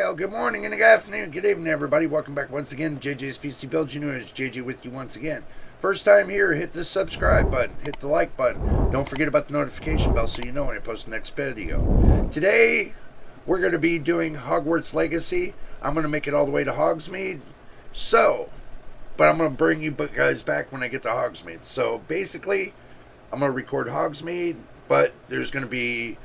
Well, good morning and good afternoon, good evening, everybody. Welcome back once again to JJ's PC Build. You know, it's JJ with you once again. First time here, hit the subscribe button, hit the like button. Don't forget about the notification bell so you know when I post the next video. Today, we're going to be doing Hogwarts Legacy. I'm going to make it all the way to Hogsmeade. But I'm going to bring you guys back when I get to Hogsmeade. So basically, I'm going to record Hogsmeade, but there's going to be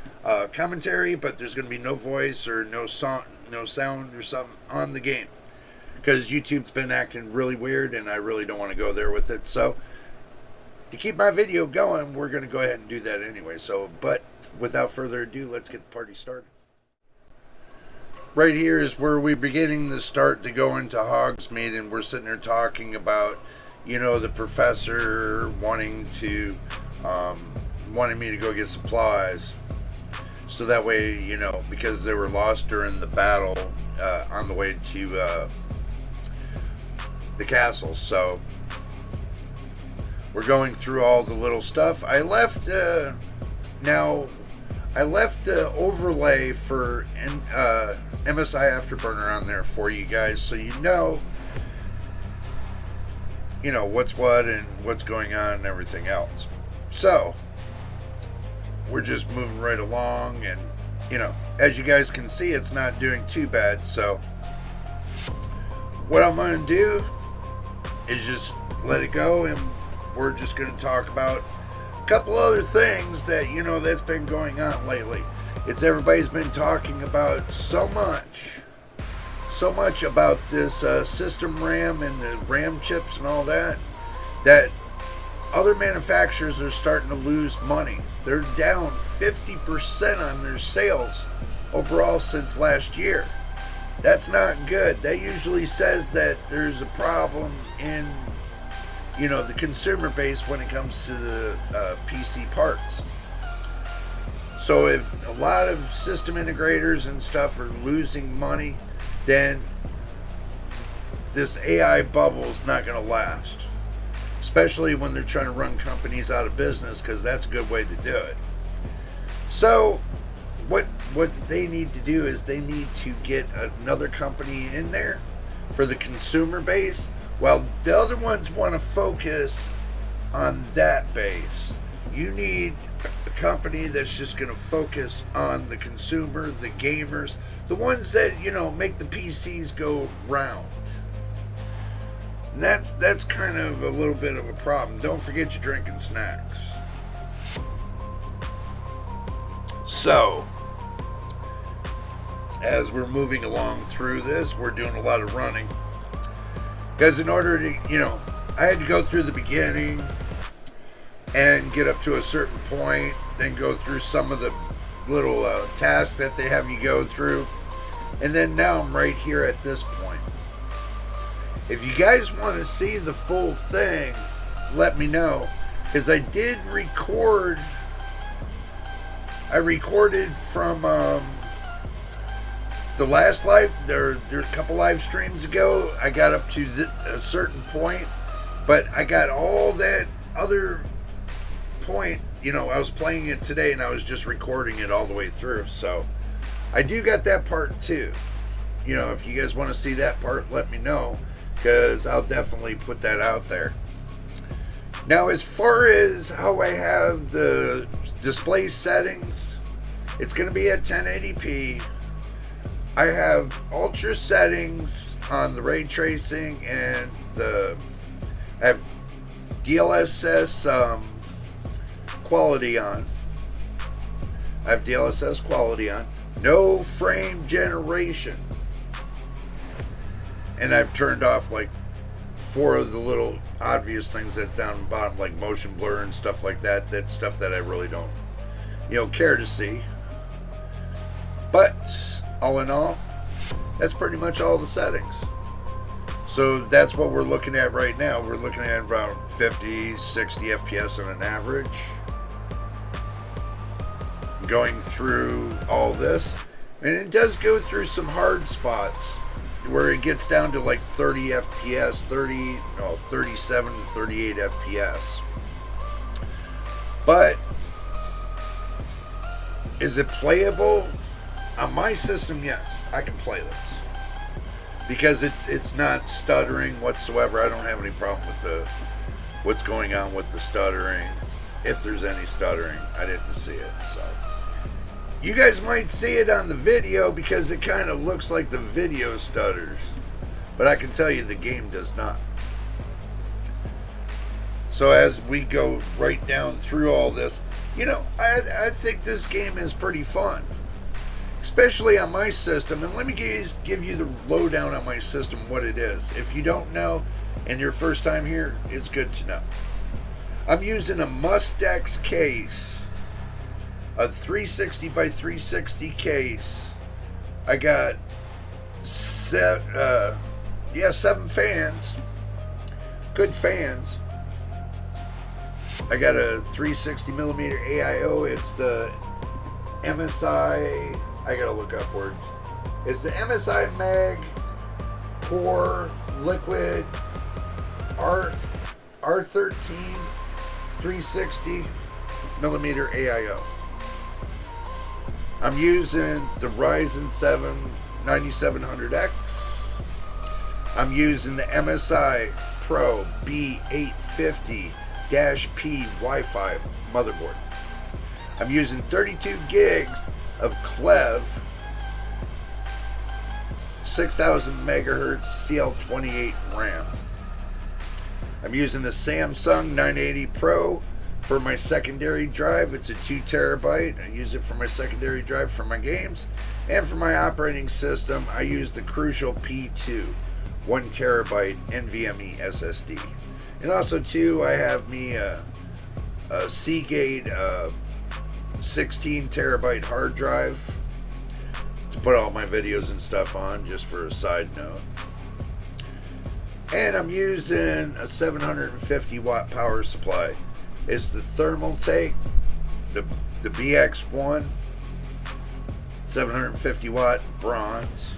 commentary, but there's going to be no voice or no sound or something on the game, because YouTube's been acting really weird and I really don't want to go there with it. So to keep my video going, we're going to go ahead and do that anyway. But without further ado, let's get the party started. Right here is where we're beginning to start to go into Hogsmeade, and we're sitting there talking about, you know, the professor wanting me to go get supplies. So that way, you know, because they were lost during the battle on the way to the castle. So we're going through all the little stuff. I left the overlay for MSI Afterburner on there for you guys, so you know what's what and what's going on and everything else. So we're just moving right along, and as you guys can see, it's not doing too bad. So what I'm going to do is just let it go, and we're just going to talk about a couple other things that that's been going on lately. Everybody's been talking about so much about this system RAM and the RAM chips and all that other manufacturers are starting to lose money. They're down 50% on their sales overall since last year. That's not good. That usually says that there's a problem in the consumer base when it comes to the PC parts. So if a lot of system integrators and stuff are losing money, then this AI bubble is not going to last. Especially when they're trying to run companies out of business, because that's a good way to do it. So what they need to do is they need to get another company in there for the consumer base, while the other ones want to focus on that base. You need a company that's just going to focus on the consumer, the gamers, the ones that make the PCs go round. And that's kind of a little bit of a problem. Don't forget your drinking snacks. So as we're moving along through this, we're doing a lot of running, because in order to I had to go through the beginning and get up to a certain point, then go through some of the little tasks that they have you go through, and then now I'm right here at this point. If you guys want to see the full thing, let me know, because I did record. I recorded from the last live. There's a couple live streams ago. I got up to a certain point, but I got all that other point. I was playing it today, and I was just recording it all the way through. So I do got that part too. If you guys want to see that part, let me know, because I'll definitely put that out there. Now, as far as how I have the display settings, it's going to be at 1080p. I have ultra settings on the ray tracing, and I have DLSS quality on. I have DLSS quality on. No frame generation. And I've turned off like 4 of the little obvious things that's down the bottom, like motion blur and stuff like that. That's stuff that I really don't care to see. But all in all, that's pretty much all the settings. So that's what we're looking at right now. We're looking at about 50, 60 FPS on an average. Going through all this. And it does go through some hard spots where it gets down to like 30 FPS, 37 to 38 FPS. But is it playable? On my system, yes, I can play this. because it's not stuttering whatsoever. I don't have any problem with the what's going on with the stuttering. If there's any stuttering, I didn't see it. So you guys might see it on the video because it kind of looks like the video stutters, but I can tell you the game does not. So as we go right down through all this, you know, I think this game is pretty fun, especially on my system. And let me give you the lowdown on my system, what it is. If you don't know and your first time here, it's good to know. I'm using a Mustex case, a 360 by 360 case. I got 7 fans, good fans. I got a 360 millimeter AIO. It's the MSI. I gotta look upwards. It's the MSI Mag Core Liquid R13 360 millimeter AIO. I'm using the Ryzen 7 9700X. I'm using the MSI Pro B850-P Wi-Fi motherboard. I'm using 32 gigs of Clev 6000 megahertz CL28 RAM. I'm using the Samsung 980 Pro for my secondary drive. It's a 2 terabyte. I use it for my secondary drive for my games. And for my operating system, I use the Crucial P2 1 terabyte NVMe SSD. And also too, I have me a Seagate 16 terabyte hard drive to put all my videos and stuff on, just for a side note. And I'm using a 750 watt power supply. It's the Thermaltake, the BX1, 750 watt bronze.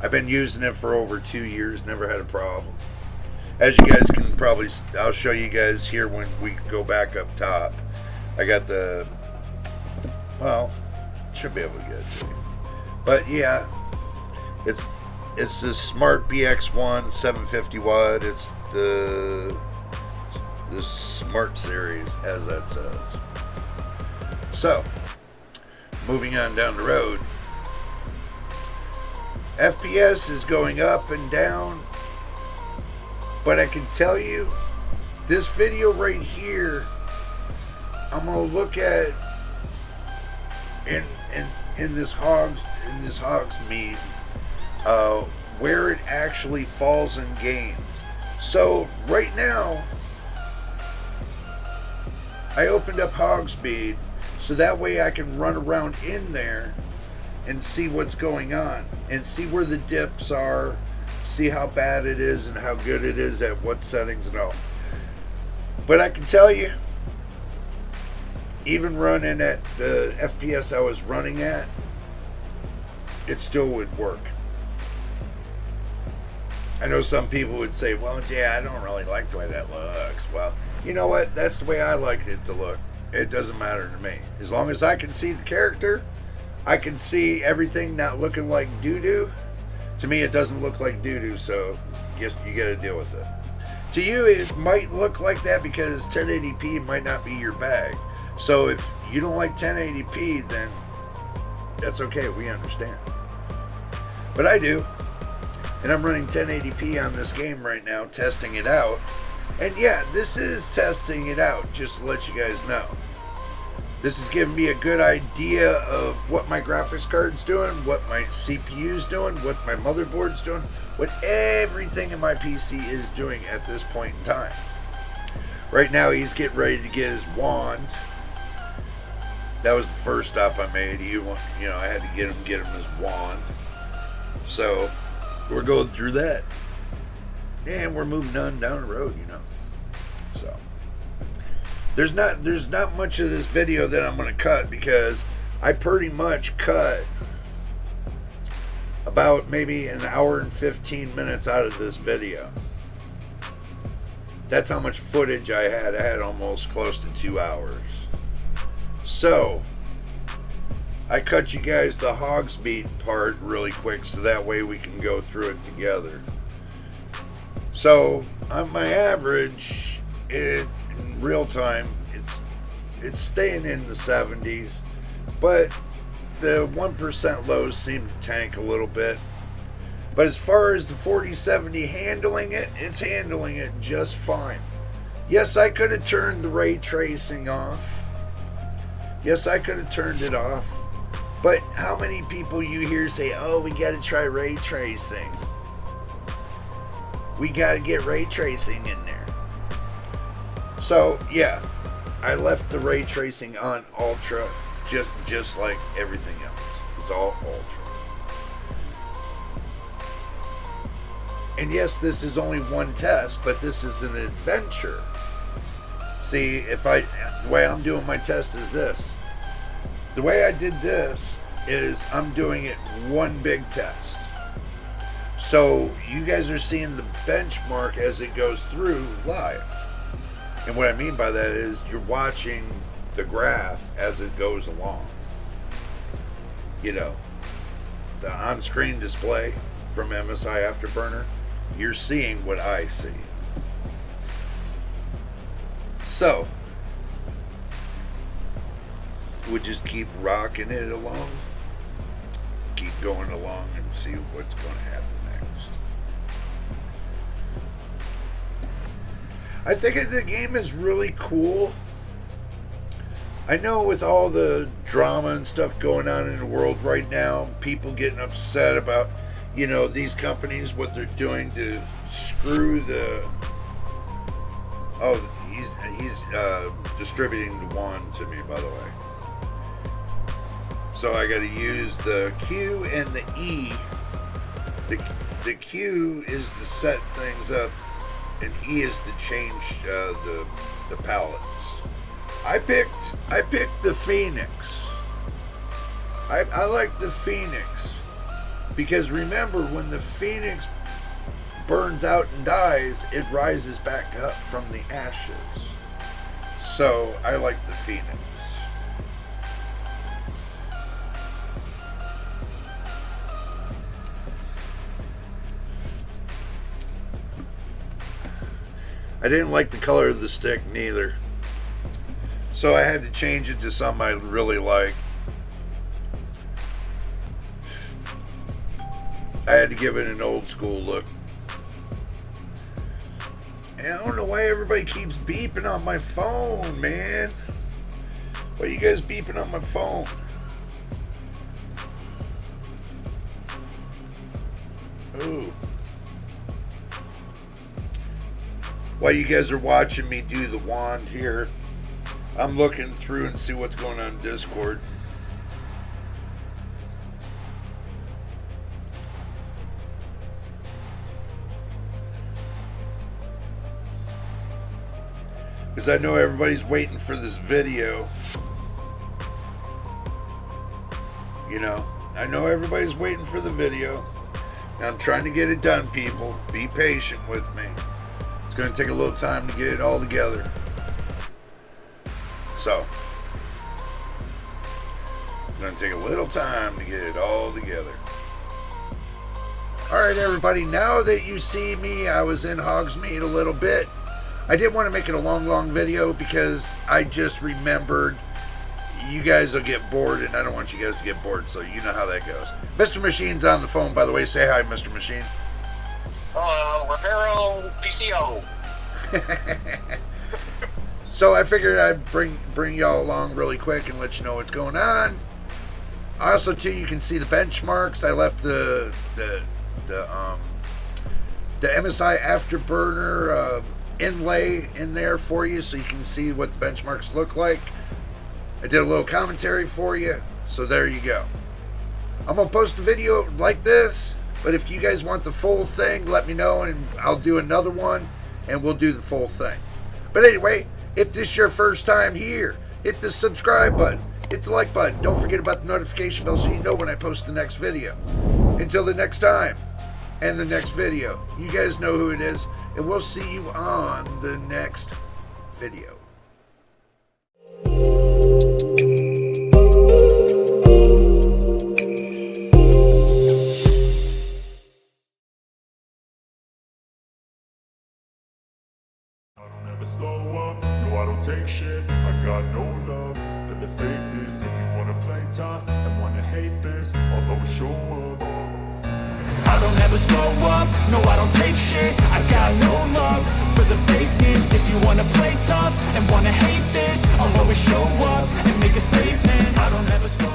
I've been using it for over 2 years, never had a problem. As you guys can probably, I'll show you guys here when we go back up top. I got the, well, should be able to get it to you. But yeah, it's the Smart BX1 750 watt. It's the Smart series, as that says. So, moving on down the road. FPS is going up and down. But I can tell you, this video right here, I'm gonna look at in this Hogsmeade, where it actually falls in games. So right now, I opened up Hogsmeade so that way I can run around in there and see what's going on and see where the dips are. See how bad it is and how good it is at what settings and all. But I can tell you, even running at the FPS I was running at, it still would work. I know some people would say, well, yeah, I don't really like the way that looks. Well, you know what? That's the way I like it to look. It doesn't matter to me. As long as I can see the character, I can see everything not looking like doo-doo. To me, it doesn't look like doo-doo, so you got to deal with it. To you, it might look like that because 1080p might not be your bag. So if you don't like 1080p, then that's okay. We understand. But I do. And I'm running 1080p on this game right now, testing it out. And yeah, this is testing it out, just to let you guys know. This is giving me a good idea of what my graphics card's doing, what my CPU's doing, what my motherboard's doing, what everything in my PC is doing at this point in time. Right now, he's getting ready to get his wand. That was the first stop I made. I had to get him his wand. So we're going through that, and we're moving on down the road. So. There's not much of this video that I'm going to cut because I pretty much cut about maybe an hour and 15 minutes out of this video. That's how much footage I had. I had almost close to 2 hours. So, I cut you guys the Hogsmeade part really quick so that way we can go through it together. So on my average, in real time, it's staying in the 70s, but the 1% lows seem to tank a little bit. But as far as the 4070 handling it, it's handling it just fine. Yes, I could have turned the ray tracing off. Yes, I could have turned it off. But how many people you hear say, oh, we got to try ray tracing? We got to get ray tracing in there. So, yeah, I left the ray tracing on Ultra just like everything else. It's all Ultra. And yes, this is only one test, but this is an adventure. See, the way I'm doing my test is this. The way I did this is I'm doing it one big test. So you guys are seeing the benchmark as it goes through live. And what I mean by that is you're watching the graph as it goes along. You know, the on-screen display from MSI Afterburner, you're seeing what I see. So, we'll just keep rocking it along, keep going along and see what's going to happen next. I think the game is really cool. I know with all the drama and stuff going on in the world right now, people getting upset about, you know, these companies, what they're doing to screw the... Oh, he's distributing the wand to me, by the way. So I got to use the Q and the E. The Q is to set things up, and E is to change the palettes. I picked the Phoenix. I like the Phoenix because remember, when the Phoenix burns out and dies, it rises back up from the ashes. So I like the Phoenix. I didn't like the color of the stick neither. So I had to change it to something I really like. I had to give it an old school look. And I don't know why everybody keeps beeping on my phone, man. Why are you guys beeping on my phone? Ooh. While you guys are watching me do the wand here, I'm looking through and see what's going on in Discord. Because I know everybody's waiting for this video. You know, I know everybody's waiting for the video. Now I'm trying to get it done, people. Be patient with me. It's going to take a little time to get it all together. So, it's going to take a little time to get it all together. Alright everybody, now that you see me, I was in Hogsmeade a little bit. I didn't want to make it a long video because I just remembered you guys will get bored and I don't want you guys to get bored, so you know how that goes. Mr. Machine's on the phone, by the way. Say hi, Mr. Machine. Reparo PCO. So I figured I'd bring y'all along really quick and let you know what's going on. Also, too, you can see the benchmarks. I left the MSI Afterburner inlay in there for you, so you can see what the benchmarks look like. I did a little commentary for you, so there you go. I'm gonna post a video like this, but if you guys want the full thing, let me know and I'll do another one and we'll do the full thing. But anyway, if this is your first time here, hit the subscribe button, hit the like button. Don't forget about the notification bell so you know when I post the next video. Until the next time and the next video, you guys know who it is, and we'll see you on the next video. don't take shit. I got no love for the fakeness. If you wanna play tough and wanna hate this, I'll always show up. I don't ever slow up, no I don't take shit. I got no love for the fakeness. If you wanna play tough and wanna hate this, I'll always show up and make a statement. I don't ever slow